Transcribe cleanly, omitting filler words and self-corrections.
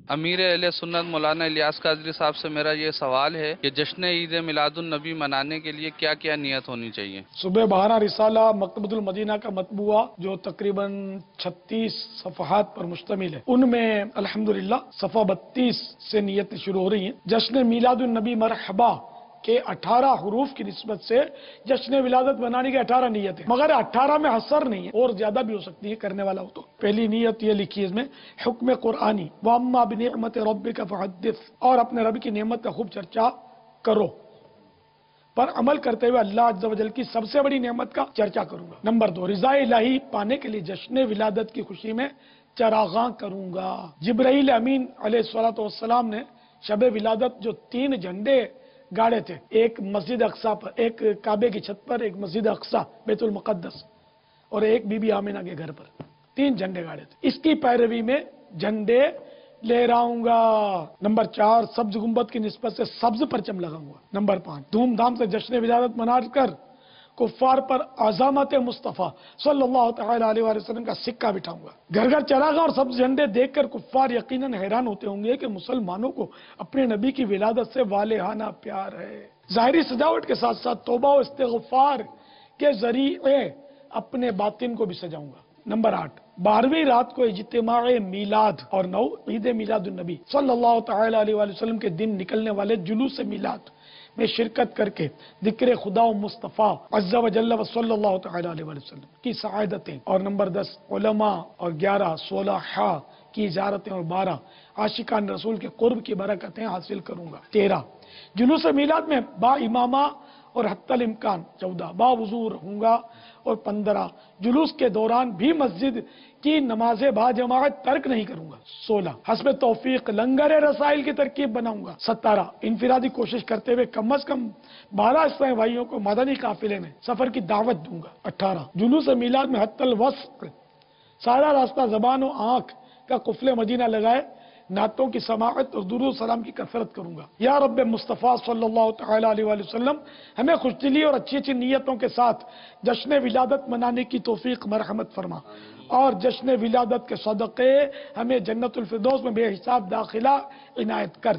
امیر اہل سنت مولانا الیاس قادری صاحب سے میرا یہ سوال ہے کہ جشن عید میلاد النبی منانے کے لیے کیا کیا نیت ہونی چاہیے؟ صبح بہارا رسالہ مکتبۃ المدینہ کا مطبوعہ جو تقریباً 36 صفحات پر مشتمل ہے، ان میں الحمدللہ صفحہ 32 سے نیت شروع ہو رہی ہیں۔ جشن میلاد النبی مرحبا کے 18 حروف کی نسبت سے جشن ولادت منانے کی 18 نیت ہے، مگر 18 میں حصر نہیں ہے، اور زیادہ بھی ہو سکتی ہے کرنے والا ہو تو۔ پہلی نیت یہ لکھی ہے اس میں، حکم قرآنی وَأَمَّا بِنِعْمَةِ رَبِّكَ فَحَدِّثْ، اور اپنے رب کی نعمت کا خوب چرچا کرو، پر عمل کرتے ہوئے اللہ عز و جل کی سب سے بڑی نعمت کا چرچا کروں گا۔ نمبر 2، رضا الہی پانے کے لیے جشن ولادت کی خوشی میں چراغاں کروں گا۔ جبرائیل امین علیہ السلام نے شب ولادت جو 3 جھنڈے گاڑے تھے، ایک مسجد اقصیٰ پر، ایک کعبے کی چھت پر، ایک مسجد اقصیٰ بیت المقدس، اور ایک بی بی آمینہ کے گھر پر، 3 جھنڈے گاڑے تھے۔ اس کی پیروی میں جھنڈے لہراؤں گا۔ نمبر 4، سبز گنبد کی نسبت سے سبز پرچم لگاؤں گا۔ نمبر 5، دھوم دھام سے جشن ولادت منا کر کفار پر عظمت مصطفیٰ صلی اللہ تعالی علیہ وآلہ وسلم کا سکہ بٹھاؤں گا۔ گھر گھر چراغاں اور سبز جھنڈے دیکھ کر کفار یقیناً حیران ہوتے ہوں گے کہ مسلمانوں کو اپنے نبی کی ولادت سے والہانہ پیار ہے۔ ظاہری سجاوٹ کے ساتھ ساتھ توبہ و استغفار کے ذریعے اپنے باطن کو بھی سجاؤں گا۔ نمبر 8، 12ویں رات کو اجتماع میلاد اور 9 عید میلاد النبی صلی اللہ تعالی علیہ وآلہ وسلم کے دن نکلنے والے جلوس میلاد میں شرکت کر کے ذکر خدا و مصطفیٰ عز و جل و صلی اللہ تعالی علیہ وآلہ وسلم کی سعادتیں، اور نمبر 10 علماء، اور 11 صلحاء کی زیارتیں، اور 12 عاشقان رسول کے قرب کی برکتیں حاصل کروں گا۔ 13 جلوس میلاد میں با امامہ اور حتی الامکان 14 با وضو رہوں گا، اور 15 جلوس کے دوران بھی مسجد کی نماز با جماعت ترک نہیں کروں گا۔ 16 حسب توفیق لنگر رسائل کی ترکیب بناؤں گا۔ 17 انفرادی کوشش کرتے ہوئے کم از کم 12 اسلامی بھائیوں کو مدنی قافلے میں سفر کی دعوت دوں گا۔ 18 جلوس میلاد میں حتی الوصف سارا راستہ زبان و آنکھ کا قفل مدینہ لگائے نعتوں کی سماعت اور درود و سلام کی کثرت کروں گا۔ یا رب مصطفیٰ صلی اللہ تعالی علیہ وآلہ وسلم ہمیں خوشدلی اور اچھی اچھی نیتوں کے ساتھ جشن ولادت منانے کی توفیق مرحمت فرما، اور جشن ولادت کے صدقے ہمیں جنت الفردوس میں بے حساب داخلہ عنایت کر۔